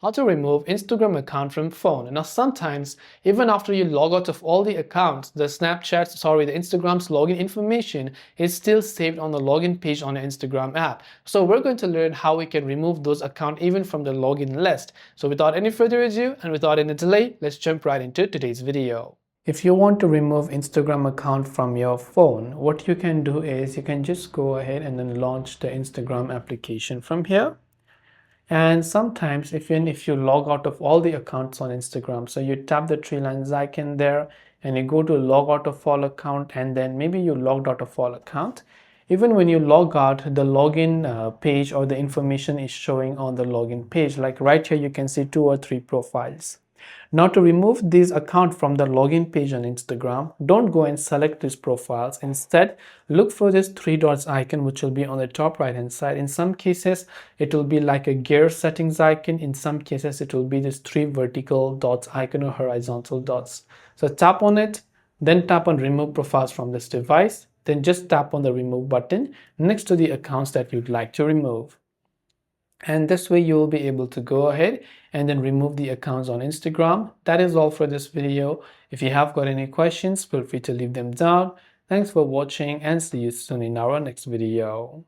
how to remove Instagram account from phone. Now sometimes even after you log out of all the accounts, the Instagram's login information is still saved on the login page on the Instagram app. So we're going to learn how we can remove those accounts even from the login list. So without any further ado and without any delay, let's jump right into today's video. If you want to remove Instagram account from your phone, what you can do is you can just go ahead and then launch the Instagram application from here. And sometimes even if you log out of all the accounts on Instagram, so you tap the three lines icon there and you go to log out of all account, and then maybe you logged out of all account. Even when you log out, the login page or the information is showing on the login page. Like right here, you can see 2 or 3 profiles. Now to remove this account from the login page on Instagram, don't go and select these profiles. Instead, look for this 3 dots icon which will be on the top right hand side. In some cases, it will be like a gear settings icon. In some cases, it will be this 3 vertical dots icon or horizontal dots. So tap on it, then tap on remove profiles from this device. Then just tap on the remove button next to the accounts that you'd like to remove. And this way you will be able to go ahead and then remove the accounts on Instagram. That is all for this video. If you have got any questions, feel free to leave them down. Thanks for watching and see you soon in our next video.